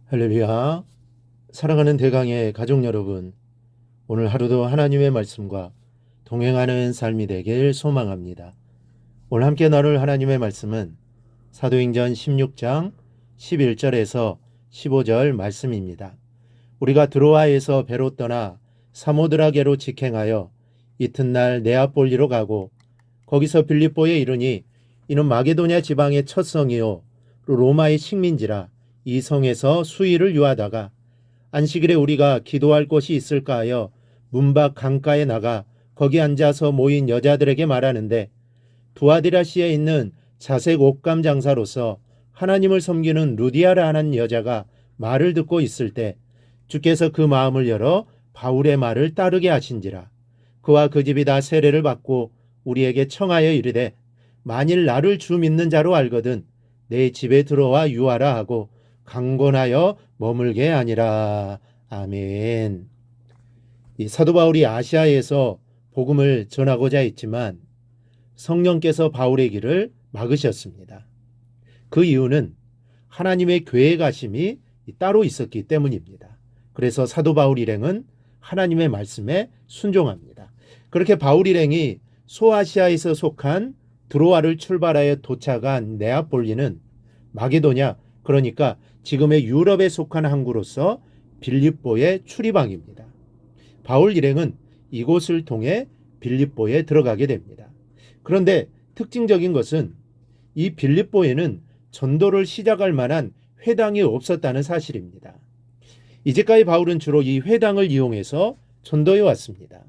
할렐루야. 사랑하는 대강의 가족 여러분, 오늘 하루도 하나님의 말씀과 동행하는 삶이 되길 소망합니다. 오늘 함께 나눌 하나님의 말씀은 사도행전 16장 11절에서 15절 말씀입니다. 우리가 드로아에서 배로 떠나 사모드라게로 직행하여 이튿날 네아폴리로 가고 거기서 빌립보에 이르니 이는 마게도냐 지방의 첫 성이요 로마의 식민지라 이 성에서 수일을 유하다가 안식일에 우리가 기도할 곳이 있을까 하여 문 밖 강가에 나가 거기 앉아서 모인 여자들에게 말하는데 두아디라시에 있는 자색 옷감 장사로서 하나님을 섬기는 루디아라 하는 여자가 말을 듣고 있을 때 주께서 그 마음을 열어 바울의 말을 따르게 하신지라. 그와 그 집이 다 세례를 받고 우리에게 청하여 이르되 만일 나를 주 믿는 자로 알거든 내 집에 들어와 유하라 하고 강권하여 머물게 아니라. 아멘. 이 사도 바울이 아시아에서 복음을 전하고자 했지만 성령께서 바울의 길을 막으셨습니다. 그 이유는 하나님의 계획 가심이 따로 있었기 때문입니다. 그래서 사도 바울 일행은 하나님의 말씀에 순종합니다. 그렇게 바울 일행이 소아시아에서 속한 드로아를 출발하여 도착한 네아폴리는 마게도냐, 그러니까 지금의 유럽에 속한 항구로서 빌립보의 출입항입니다. 바울 일행은 이곳을 통해 빌립보에 들어가게 됩니다. 그런데 특징적인 것은 이 빌립보에는 전도를 시작할 만한 회당이 없었다는 사실입니다. 이제까지 바울은 주로 이 회당을 이용해서 전도해 왔습니다.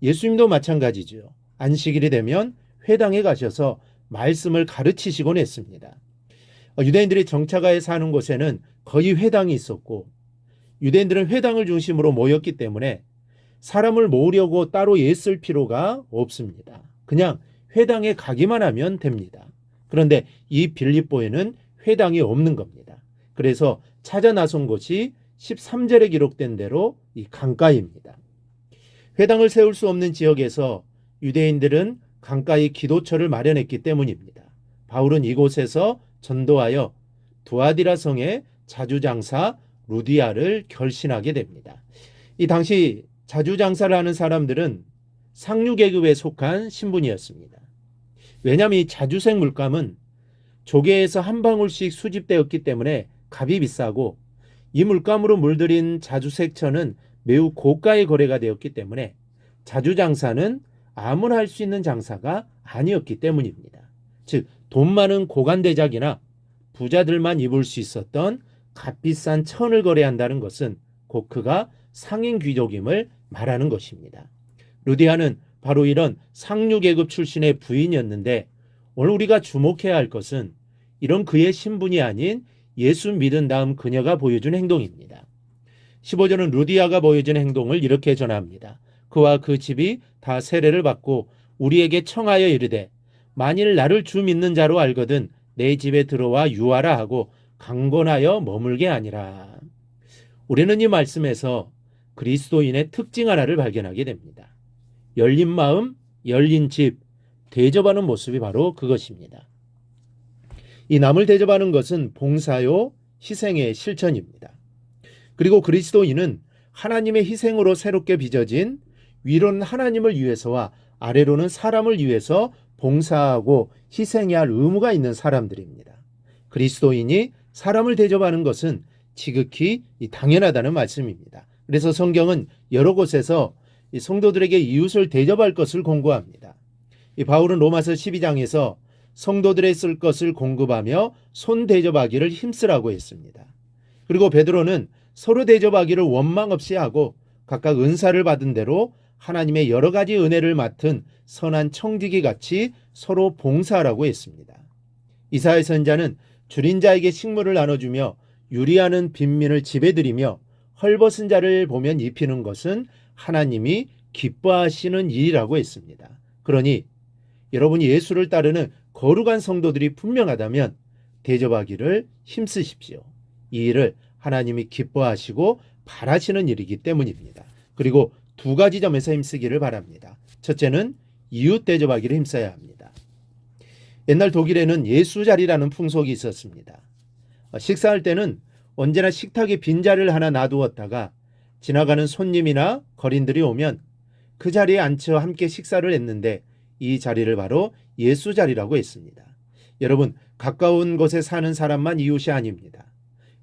예수님도 마찬가지죠. 안식일이 되면 회당에 가셔서 말씀을 가르치시곤 했습니다. 유대인들이 정착하여 사는 곳에는 거의 회당이 있었고 유대인들은 회당을 중심으로 모였기 때문에 사람을 모으려고 따로 애쓸 필요가 없습니다. 그냥 회당에 가기만 하면 됩니다. 그런데 이 빌립보에는 회당이 없는 겁니다. 그래서 찾아 나선 곳이 13절에 기록된 대로 이 강가입니다. 회당을 세울 수 없는 지역에서 유대인들은 강가에 기도처를 마련했기 때문입니다. 바울은 이곳에서 전도하여 두아디라 성의 자주장사 루디아를 결신하게 됩니다. 이 당시 자주장사를 하는 사람들은 상류계급에 속한 신분이었습니다. 왜냐하면 이 자주색 물감은 조개에서 한 방울씩 수집되었기 때문에 값이 비싸고 이 물감으로 물들인 자주색천은 매우 고가의 거래가 되었기 때문에 자주장사는 아무나 할 수 있는 장사가 아니었기 때문입니다. 즉 돈 많은 고관대작이나 부자들만 입을 수 있었던 값비싼 천을 거래한다는 것은 곧 그가 상인 귀족임을 말하는 것입니다. 루디아는 바로 이런 상류계급 출신의 부인이었는데 오늘 우리가 주목해야 할 것은 이런 그의 신분이 아닌 예수 믿은 다음 그녀가 보여준 행동입니다. 15절은 루디아가 보여준 행동을 이렇게 전합니다. 그와 그 집이 다 세례를 받고 우리에게 청하여 이르되 만일 나를 주 믿는 자로 알거든 내 집에 들어와 유하라 하고 강권하여 머물게 아니라. 우리는 이 말씀에서 그리스도인의 특징 하나를 발견하게 됩니다. 열린 마음, 열린 집, 대접하는 모습이 바로 그것입니다. 이 남을 대접하는 것은 봉사요, 희생의 실천입니다. 그리고 그리스도인은 하나님의 희생으로 새롭게 빚어진 위로는 하나님을 위해서와 아래로는 사람을 위해서 봉사하고 희생해야 할 의무가 있는 사람들입니다. 그리스도인이 사람을 대접하는 것은 지극히 당연하다는 말씀입니다. 그래서 성경은 여러 곳에서 성도들에게 이웃을 대접할 것을 권고합니다. 바울은 로마서 12장에서 성도들의 쓸 것을 공급하며 손 대접하기를 힘쓰라고 했습니다. 그리고 베드로는 서로 대접하기를 원망 없이 하고 각각 은사를 받은 대로 하나님의 여러 가지 은혜를 맡은 선한 청지기 같이 서로 봉사하라고 했습니다. 이사야 선지자는 줄인 자에게 식물을 나눠주며 유리하는 빈민을 집에 들이며 헐벗은 자를 보면 입히는 것은 하나님이 기뻐하시는 일이라고 했습니다. 그러니 여러분이 예수를 따르는 거룩한 성도들이 분명하다면 대접하기를 힘쓰십시오. 이 일을 하나님이 기뻐하시고 바라시는 일이기 때문입니다. 그리고 두 가지 점에서 힘쓰기를 바랍니다. 첫째는 이웃 대접하기를 힘써야 합니다. 옛날 독일에는 예수자리라는 풍속이 있었습니다. 식사할 때는 언제나 식탁에 빈자리를 하나 놔두었다가 지나가는 손님이나 거린들이 오면 그 자리에 앉혀 함께 식사를 했는데 이 자리를 바로 예수 자리라고 했습니다. 여러분, 가까운 곳에 사는 사람만 이웃이 아닙니다.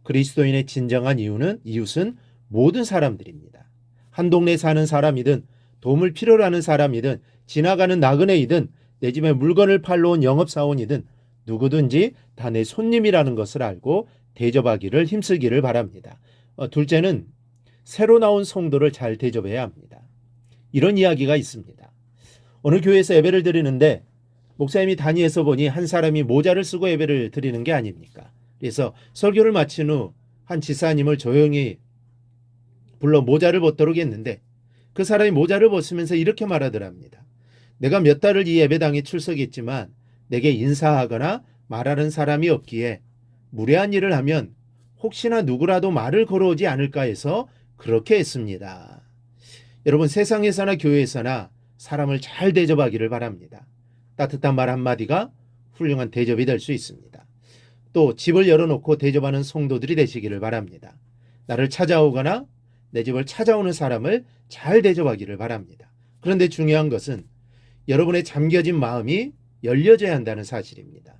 그리스도인의 진정한 이웃은 모든 사람들입니다. 한 동네에 사는 사람이든 도움을 필요로 하는 사람이든 지나가는 나그네이든 내 집에 물건을 팔러 온 영업사원이든 누구든지 다 내 손님이라는 것을 알고 대접하기를 힘쓰기를 바랍니다. 둘째는 새로 나온 성도를 잘 대접해야 합니다. 이런 이야기가 있습니다. 어느 교회에서 예배를 드리는데 목사님이 단위에서 보니 한 사람이 모자를 쓰고 예배를 드리는 게 아닙니까? 그래서 설교를 마친 후 한 지사님을 조용히 불러 모자를 벗도록 했는데 그 사람이 모자를 벗으면서 이렇게 말하더랍니다. 내가 몇 달을 이 예배당에 출석했지만 내게 인사하거나 말하는 사람이 없기에 무례한 일을 하면 혹시나 누구라도 말을 걸어오지 않을까 해서 그렇게 했습니다. 여러분, 세상에서나 교회에서나 사람을 잘 대접하기를 바랍니다. 따뜻한 말 한마디가 훌륭한 대접이 될 수 있습니다. 또 집을 열어놓고 대접하는 성도들이 되시기를 바랍니다. 나를 찾아오거나 내 집을 찾아오는 사람을 잘 대접하기를 바랍니다. 그런데 중요한 것은 여러분의 잠겨진 마음이 열려져야 한다는 사실입니다.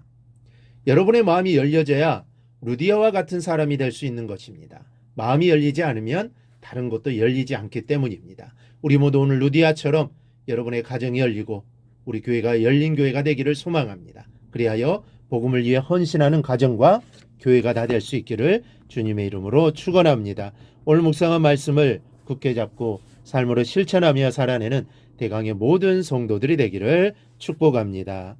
여러분의 마음이 열려져야 루디아와 같은 사람이 될 수 있는 것입니다. 마음이 열리지 않으면 다른 것도 열리지 않기 때문입니다. 우리 모두 오늘 루디아처럼 여러분의 가정이 열리고 우리 교회가 열린 교회가 되기를 소망합니다. 그리하여 복음을 위해 헌신하는 가정과 교회가 다 될 수 있기를 주님의 이름으로 축원합니다. 오늘 묵상한 말씀을 굳게 잡고 삶으로 실천하며 살아내는 대강의 모든 성도들이 되기를 축복합니다.